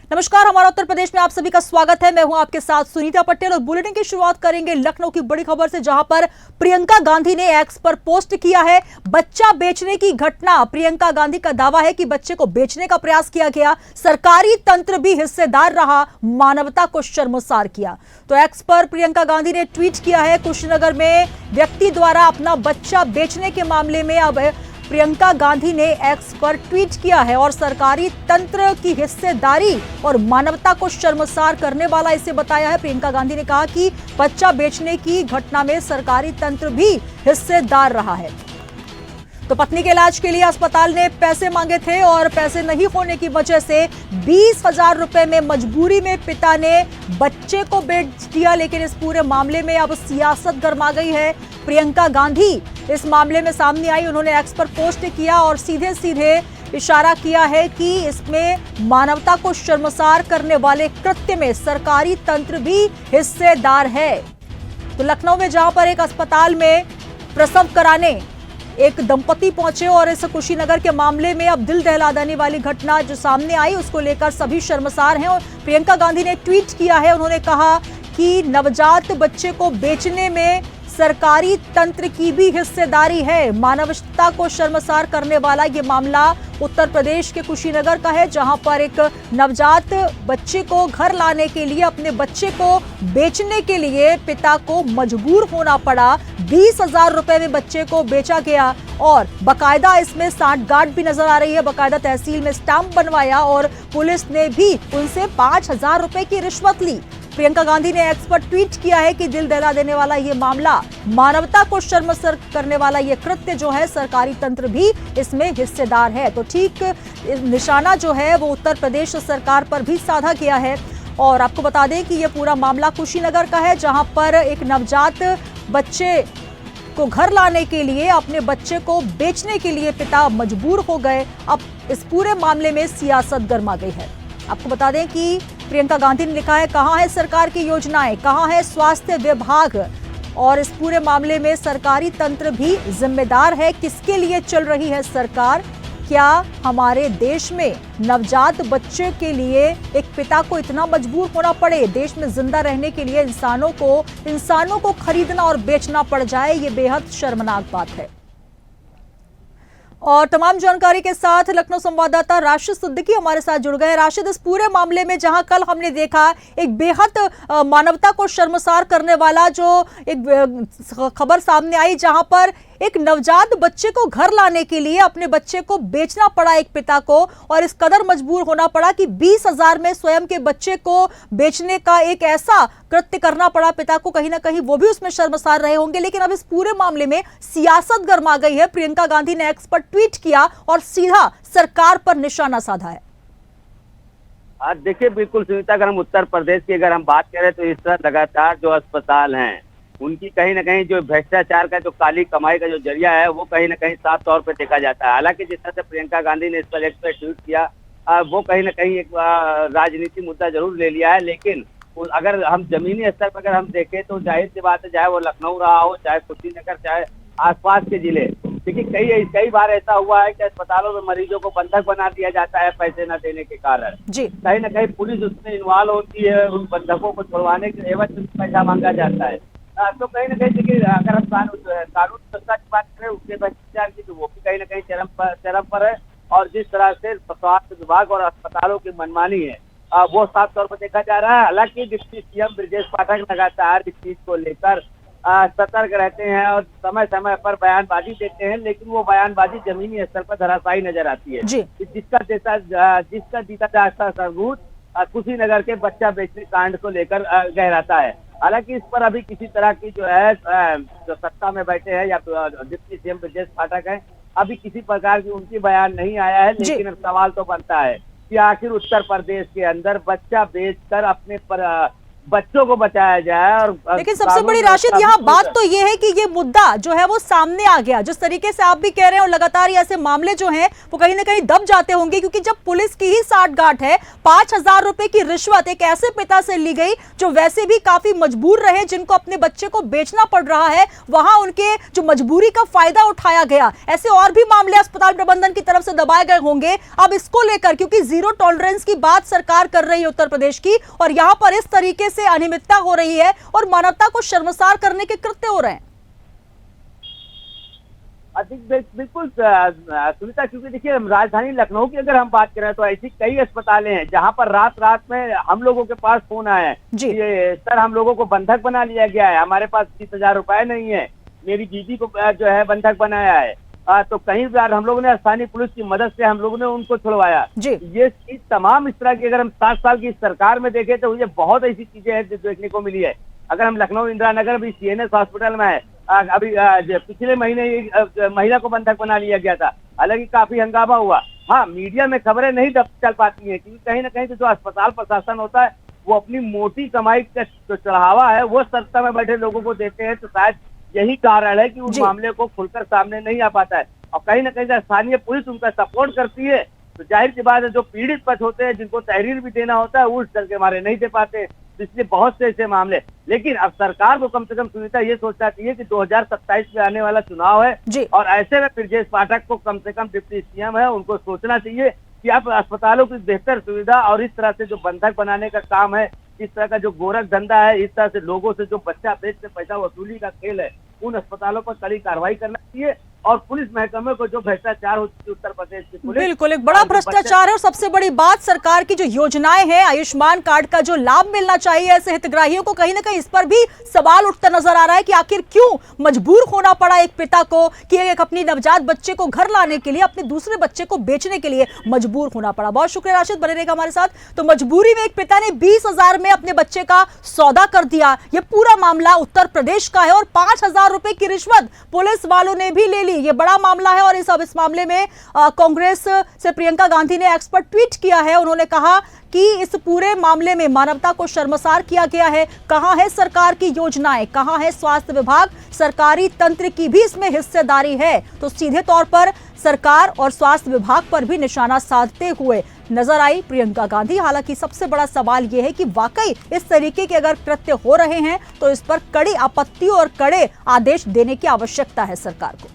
नमस्कार, हमारा उत्तर प्रदेश में आप सभी का स्वागत है। मैं हूं आपके साथ सुनीता पटेल और बुलेटिन की शुरुआत करेंगे लखनऊ की बड़ी खबर से, जहां पर प्रियंका गांधी ने एक्स पर पोस्ट किया है बच्चा बेचने की घटना। प्रियंका गांधी का दावा है कि बच्चे को बेचने का प्रयास किया गया, सरकारी तंत्र भी हिस्सेदार रहा, मानवता को शर्मसार किया। तो एक्स पर प्रियंका गांधी ने ट्वीट किया है, कुशीनगर में व्यक्ति द्वारा अपना बच्चा बेचने के मामले में अब प्रियंका गांधी ने एक्स पर ट्वीट किया है और सरकारी तंत्र की हिस्सेदारी और मानवता को शर्मसार करने वाला इसे बताया है। प्रियंका गांधी ने कहा कि बच्चा बेचने की घटना में सरकारी तंत्र भी हिस्सेदार रहा है। तो पत्नी के इलाज के लिए अस्पताल ने पैसे मांगे थे और पैसे नहीं होने की वजह से 20,000 रुपए में मजबूरी में पिता ने बच्चे को बेच दिया। लेकिन इस पूरे मामले में अब सियासत गर्मा गई है। प्रियंका गांधी इस मामले में सामने आई, उन्होंने एक्स पर पोस्ट किया और सीधे सीधे इशारा किया है कि इसमें मानवता को शर्मसार करने वाले कृत्य में सरकारी तंत्र भी हिस्सेदार है। तो लखनऊ में जहां पर एक अस्पताल में प्रसव कराने एक दंपति पहुंचे और इस कुशीनगर के मामले में अब दिल दहला देने वाली घटना जो सामने आई, उसको लेकर सभी शर्मसार हैं। और प्रियंका गांधी ने ट्वीट किया है, उन्होंने कहा कि नवजात बच्चे को बेचने में सरकारी तंत्र की भी हिस्सेदारी है। मानवता को शर्मसार करने वाला ये मामला उत्तर प्रदेश के कुशीनगर का है, जहां पर एक नवजात बच्चे को घर लाने के लिए अपने बच्चे को बेचने के लिए पिता को मजबूर होना पड़ा। 20,000 रुपए में बच्चे को बेचा गया और बकायदा इसमें सांठगांठ भी नजर आ रही है। बकायदा तहसील में स्टाम्प बनवाया और पुलिस ने भी उनसे 5,000 रुपए की रिश्वत ली। प्रियंका गांधी ने एक्स पर ट्वीट किया है कि दिल दहला देने वाला ये मामला, मानवता को शर्मसार करने वाला ये कृत्य जो है, सरकारी तंत्र भी इसमें हिस्सेदार है। तो ठीक निशाना जो है वो उत्तर प्रदेश सरकार पर भी साधा गया है। और आपको बता दें कि ये पूरा मामला कुशीनगर का है, जहां पर एक नवजात बच्चे को घर लाने के लिए अपने बच्चे को बेचने के लिए पिता मजबूर हो गए। अब इस पूरे मामले में सियासत गर्मा गई है। आपको बता दें कि प्रियंका गांधी ने लिखा है, कहां है सरकार की योजनाएं, कहां है स्वास्थ्य विभाग, और इस पूरे मामले में सरकारी तंत्र भी जिम्मेदार है। किसके लिए चल रही है सरकार? क्या हमारे देश में नवजात बच्चे के लिए एक पिता को इतना मजबूर होना पड़े, देश में जिंदा रहने के लिए इंसानों को खरीदना और बेचना पड़ जाए? ये बेहद शर्मनाक बात है। और तमाम जानकारी के साथ लखनऊ संवाददाता राशिद सिद्दीकी हमारे साथ जुड़ गए। राशिद, इस पूरे मामले में जहां कल हमने देखा एक बेहद मानवता को शर्मसार करने वाला जो एक खबर सामने आई, जहां पर एक नवजात बच्चे को घर लाने के लिए अपने बच्चे को बेचना पड़ा एक पिता को, और इस कदर मजबूर होना पड़ा कि 20,000 में स्वयं के बच्चे को बेचने का एक ऐसा कृत्य करना पड़ा पिता को। कहीं ना कहीं वो भी उसमें शर्मसार रहे होंगे। लेकिन अब इस पूरे मामले में सियासत गर्मा गई है। प्रियंका गांधी ने एक्स पर ट्वीट किया और सीधा सरकार पर निशाना साधा है। आज देखिए, बिल्कुल सुनीता, अगर हम उत्तर प्रदेश की अगर हम बात करें तो इस तरह लगातार जो अस्पताल हैं उनकी कहीं ना कहीं जो भ्रष्टाचार का जो काली कमाई का जो जरिया है वो कहीं ना कहीं साफ तौर पे देखा जाता है। हालांकि जिस तरह से प्रियंका गांधी ने इस पर एक ट्वीट किया, वो कहीं ना कहीं एक राजनीतिक मुद्दा जरूर ले लिया है। लेकिन अगर हम जमीनी स्तर पर अगर हम देखें तो जाहिर सी बात है, चाहे वो लखनऊ रहा हो, चाहे कुशीनगर, चाहे आसपास के जिले, देखिए कई बार ऐसा हुआ है कि अस्पतालों में मरीजों को बंधक बना दिया जाता है पैसे न देने के कारण। कहीं ना कहीं पुलिस उसमें इन्वॉल्व होती है, उन बंधकों को छुड़वाने के एवज में पैसा मांगा जाता है। तो कहीं ना कहीं देखिए, अगर हम कानून व्यवस्था की बात करें, उसके भ्रष्टाचार की, तो वो भी कहीं ना कहीं चरम पर है। और जिस तरह से स्वास्थ्य विभाग और अस्पतालों की मनमानी है वो साफ तौर पर देखा जा रहा है। हालांकि डिप्टी सीएम ब्रजेश पाठक लगातार इस चीज को लेकर सतर्क रहते हैं और समय समय पर बयानबाजी देते हैं, लेकिन वो बयानबाजी जमीनी स्तर पर धराशायी नजर आती है। जिसका जीता जागता सबूत कुशीनगर के बच्चा बेचने कांड को लेकर गहराता है। हालांकि इस पर अभी किसी तरह की जो है जो सत्ता में बैठे हैं या डिप्टी सीएम ब्रजेश पाठक हैं, अभी किसी प्रकार की उनकी बयान नहीं आया है। लेकिन अब सवाल तो बनता है कि आखिर उत्तर प्रदेश के अंदर बच्चा बेचकर अपने बच्चों को बचाया जाए। और लेकिन सबसे बड़ी राशिद यहाँ बात तो ये है कि ये मुद्दा जो है वो सामने आ गया, जिस तरीके से आप भी कह रहे हैं, और लगातार ये ऐसे मामले जो हैं वो कहीं ना कहीं दब जाते होंगे, क्योंकि जब पुलिस की ही साठगांठ है, 5,000 रुपए की रिश्वत एक ऐसे पिता से ली गई जो वैसे भी काफी मजबूर रहे, जिनको अपने बच्चे को बेचना पड़ रहा है, वहां उनके जो मजबूरी का फायदा उठाया गया। ऐसे और भी मामले अस्पताल प्रबंधन की तरफ से दबाए गए होंगे। अब इसको लेकर, क्योंकि जीरो टॉलरेंस की बात सरकार कर रही है उत्तर प्रदेश की, और यहां पर इस तरीके से अनियमितता हो रही है और मानवता को शर्मसार करने के कृत्य हो रहे हैं। बिल्कुल सुनीता, क्योंकि देखिए राजधानी लखनऊ की अगर हम बात करें तो ऐसी कई अस्पतालें हैं जहां पर रात रात में हम लोगों के पास फोन आया है जी। कि सर हम लोगों को बंधक बना लिया गया है, हमारे पास 30,000 रुपए नहीं है, मेरी दीदी को जो है बंधक बनाया है। तो कई बार हम लोगों ने स्थानीय पुलिस की मदद से हम लोगों ने उनको छुड़वाया। ये चीज तमाम इस तरह की अगर हम 7 साल की सरकार में देखें तो ये बहुत ऐसी चीजें हैं जो देखने को मिली है। अगर हम लखनऊ इंदिरा नगर भी CNS हॉस्पिटल में है, अभी पिछले महीने एक महिला को बंधक बना लिया गया था, हालांकि काफी हंगामा हुआ। हाँ, मीडिया में खबरें नहीं चल पाती हैं क्योंकि कहीं ना कहीं जो अस्पताल प्रशासन होता है वो अपनी मोटी कमाई का जो चढ़ावा है वो सत्ता में बैठे लोगों को देते हैं, तो शायद यही कारण है कि उस मामले को खुलकर सामने नहीं आ पाता है। और कहीं ना कहीं स्थानीय पुलिस उनका सपोर्ट करती है, तो जाहिर सी बात है जो पीड़ित पक्ष होते हैं जिनको तहरीर भी देना होता है वो उस डर के मारे नहीं दे पाते, इसलिए बहुत से ऐसे मामले। लेकिन अब सरकार को कम से कम सुनीता ये सोचना चाहिए कि 2027 में आने वाला चुनाव है और ऐसे में ब्रजेश पाठक को कम से कम डिप्टी CM है, उनको सोचना चाहिए कि आप अस्पतालों की बेहतर सुविधा और इस तरह से जो बंधक बनाने का काम है, इस तरह का जो गोरख धंधा है, इस तरह से लोगों से जो बच्चा बेच से पैसा वसूली का खेल है, उन अस्पतालों पर कड़ी कार्रवाई करना चाहिए। और पुलिस महकमे को जो भ्रष्टाचार होती है उत्तर प्रदेश की पुलिस, बिल्कुल एक बड़ा भ्रष्टाचार है। और सबसे बड़ी बात, सरकार की जो योजनाएं हैं, आयुष्मान कार्ड का जो लाभ मिलना चाहिए ऐसे हितग्राहियों को, कहीं ना कहीं इस पर भी सवाल उठता नजर आ रहा है कि आखिर क्यों मजबूर होना पड़ा एक पिता को कि एक अपनी नवजात बच्चे को घर लाने के लिए अपने दूसरे बच्चे को बेचने के लिए मजबूर होना पड़ा। बहुत शुक्रिया राशिद, बने रहेगा हमारे साथ। तो मजबूरी में एक पिता ने 20,000 में अपने बच्चे का सौदा कर दिया। यह पूरा मामला उत्तर प्रदेश का है और 5,000 रुपए की रिश्वत पुलिस वालों ने भी ले ली। यह बड़ा मामला है और इस मामले में कांग्रेस से प्रियंका गांधी ने एक्स पर ट्वीट किया है। उन्होंने कहा कि इस पूरे मामले में मानवता को शर्मसार किया गया है। कहां है सरकार की योजनाएं, कहां है स्वास्थ्य विभाग, सरकारी तंत्र की भी इसमें हिस्सेदारी है। तो सीधे तौर पर सरकार और स्वास्थ्य विभाग पर भी निशाना साधते हुए नजर आई प्रियंका गांधी। हालांकि सबसे बड़ा सवाल यह है कि वाकई इस तरीके के अगर कृत्य हो रहे हैं तो इस पर कड़ी आपत्ति और कड़े आदेश देने की आवश्यकता है सरकार को।